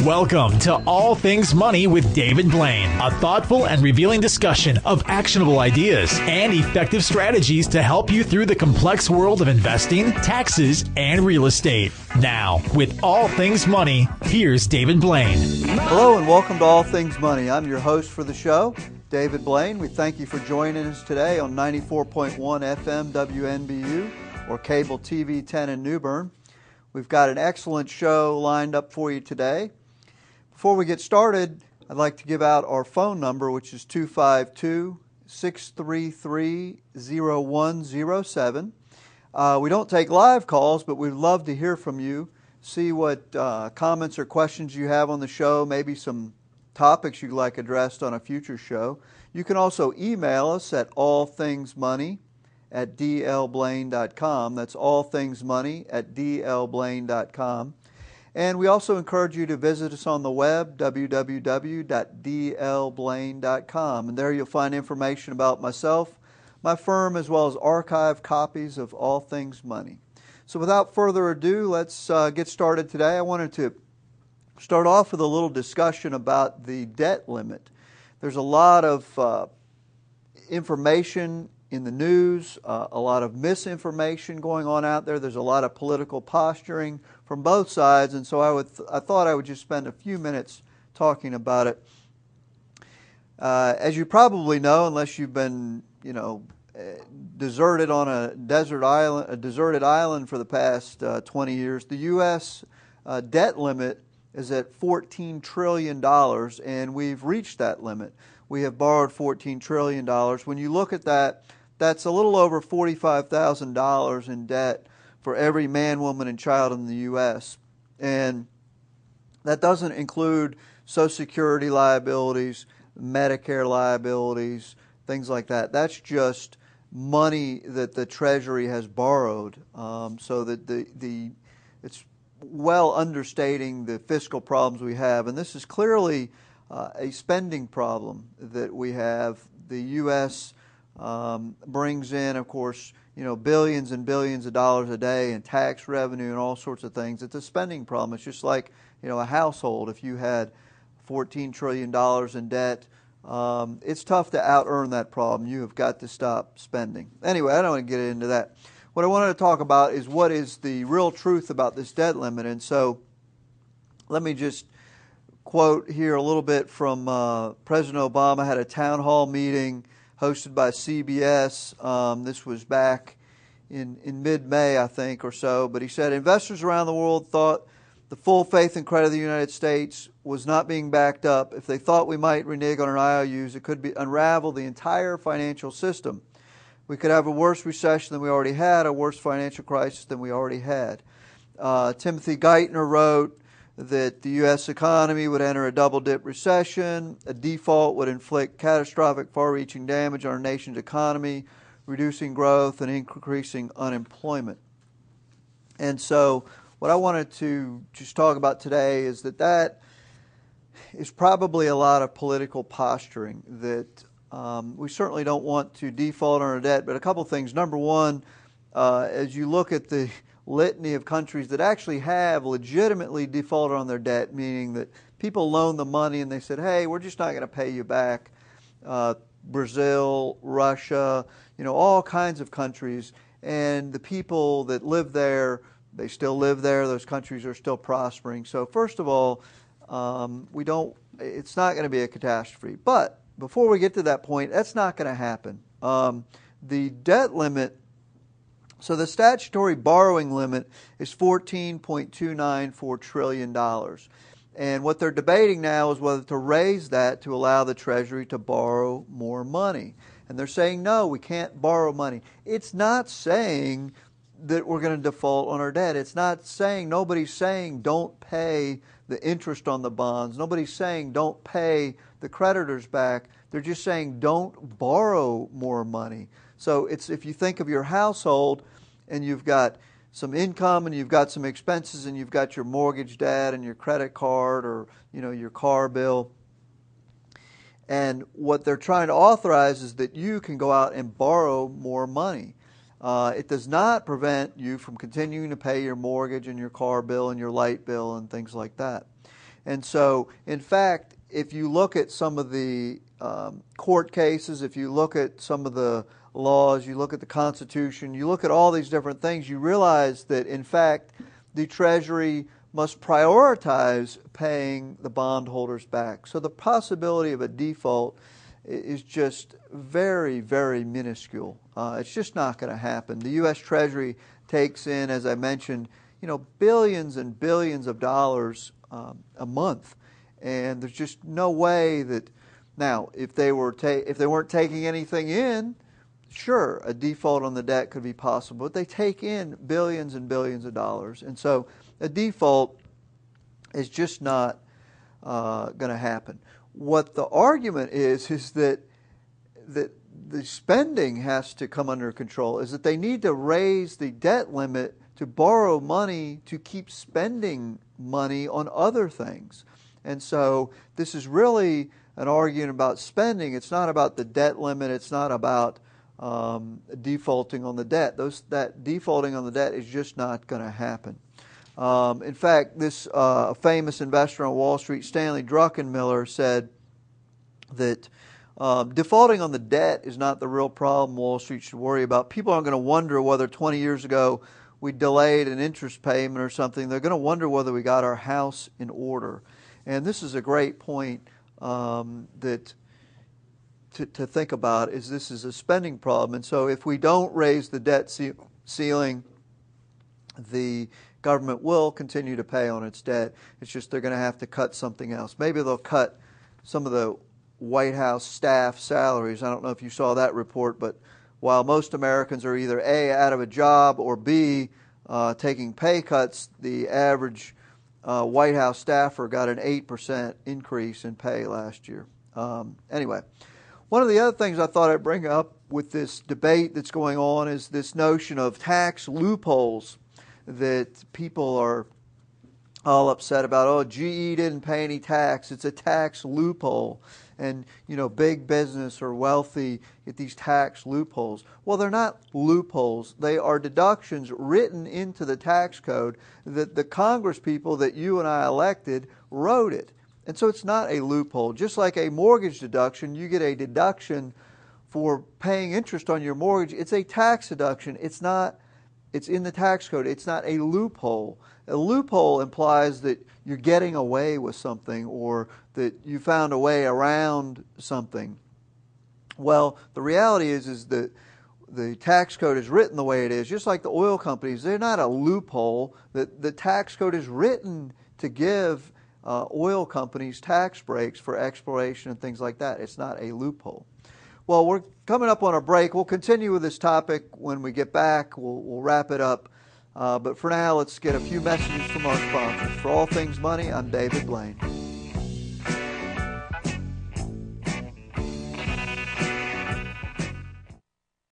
Welcome to All Things Money with David Blain, a thoughtful and revealing discussion of actionable ideas and effective strategies to help you through the complex world of investing, taxes, and real estate. Now, with All Things Money, here's David Blain. Hello and welcome to All Things Money. I'm your host for the show, David Blain. We thank you for joining us today on 94.1 FM WNBU or Cable TV 10 in New Bern. We've got an excellent show lined up for you today. Before we get started, I'd like to give out our phone number, which is 252-633-0107. We don't take live calls, but we'd love to hear from you, see what comments or questions you have on the show, maybe some topics you'd like addressed on a future show. You can also email us at allthingsmoney@dlblain.com. That's allthingsmoney@dlblain.com. And we also encourage you to visit us on the web, www.dlblain.com. And there you'll find information about myself, my firm, as well as archived copies of All Things Money. So without further ado, let's get started today. I wanted to start off with a little discussion about the debt limit. There's a lot of information in the news, a lot of misinformation going on out there. There's a lot of political posturing from both sides, and so I thought I would just spend a few minutes talking about it. As you probably know, unless you've been, deserted on a deserted island for the past 20 years, the U.S. Debt limit is at $14 trillion, and we've reached that limit. We have borrowed $14 trillion. When you look at that, that's a little over $45,000 in debt for every man, woman, and child in the U.S. And that doesn't include Social Security liabilities, Medicare liabilities, things like that. That's just money that the Treasury has borrowed, so that it's well understating the fiscal problems we have. And this is clearly a spending problem that we have. The U.S. brings in, of course, billions and billions of dollars a day in tax revenue and all sorts of things. It's a spending problem. It's just like, a household. If you had $14 trillion in debt, it's tough to out-earn that problem. You have got to stop spending. Anyway, I don't want to get into that. What I wanted to talk about is what is the real truth about this debt limit. And so let me just quote here a little bit from President Obama. Had a town hall meeting hosted by CBS. This was back in mid-May, I think, or so. But he said, investors around the world thought the full faith and credit of the United States was not being backed up. If they thought we might renege on our IOUs, it could unravel the entire financial system. We could have a worse recession than we already had, a worse financial crisis than we already had. Timothy Geithner wrote that the U.S. economy would enter a double-dip recession. A default would inflict catastrophic, far-reaching damage on our nation's economy, reducing growth and increasing unemployment. And so what I wanted to just talk about today is that is probably a lot of political posturing, that we certainly don't want to default on our debt, but a couple of things. Number one, as you look at the litany of countries that actually have legitimately defaulted on their debt, meaning that people loan the money and they said, hey, we're just not going to pay you back. Brazil, Russia, all kinds of countries. And the people that live there, they still live there. Those countries are still prospering. So first of all, it's not going to be a catastrophe. But before we get to that point, that's not going to happen. The debt limit, so the statutory borrowing limit is $14.294 trillion. And what they're debating now is whether to raise that to allow the Treasury to borrow more money. And they're saying, no, we can't borrow money. It's not saying that we're going to default on our debt. It's not saying, nobody's saying don't pay the interest on the bonds. Nobody's saying don't pay the creditors back. They're just saying don't borrow more money. So if you think of your household and you've got some income and you've got some expenses and you've got your mortgage debt and your credit card or your car bill, and what they're trying to authorize is that you can go out and borrow more money. It does not prevent you from continuing to pay your mortgage and your car bill and your light bill and things like that. And so, in fact, if you look at some of the court cases, if you look at some of the laws, you look at the Constitution, you look at all these different things, you realize that, in fact, the Treasury must prioritize paying the bondholders back. So the possibility of a default is just very, very minuscule. It's just not going to happen. The U.S. Treasury takes in, as I mentioned, billions and billions of dollars a month, and there's just no way that. Now, if they weren't taking anything in, sure, a default on the debt could be possible, but they take in billions and billions of dollars, and so a default is just not going to happen. What the argument is that the spending has to come under control, is that they need to raise the debt limit to borrow money to keep spending money on other things. And so this is really an argument about spending. It's not about the debt limit. It's not about defaulting on the debt. That defaulting on the debt is just not going to happen. In fact, this famous investor on Wall Street, Stanley Druckenmiller, said that defaulting on the debt is not the real problem Wall Street should worry about. People aren't going to wonder whether 20 years ago we delayed an interest payment or something. They're going to wonder whether we got our house in order. And this is a great point that to think about, is this is a spending problem. And so if we don't raise the debt ceiling, the government will continue to pay on its debt. It's just they're going to have to cut something else. Maybe they'll cut some of the White House staff salaries. I don't know if you saw that report, but while most Americans are either A, out of a job, or B, taking pay cuts, the average White House staffer got an 8% increase in pay last year. Anyway, one of the other things I thought I'd bring up with this debate that's going on is this notion of tax loopholes that people are all upset about. Oh, GE didn't pay any tax. It's a tax loophole. And, big business or wealthy get these tax loopholes. Well, they're not loopholes. They are deductions written into the tax code that the Congress people that you and I elected wrote it. And so it's not a loophole. Just like a mortgage deduction, you get a deduction for paying interest on your mortgage. It's a tax deduction. It's in the tax code. It's not a loophole. A loophole implies that you're getting away with something, or that you found a way around something. Well, the reality is that the tax code is written the way it is. Just like the oil companies, they're not a loophole. The tax code is written to give oil companies tax breaks for exploration and things like that. It's not a loophole. Well, we're coming up on a break. We'll continue with this topic when we get back. We'll wrap it up. But for now, let's get a few messages from our sponsors. For All Things Money, I'm David Blain.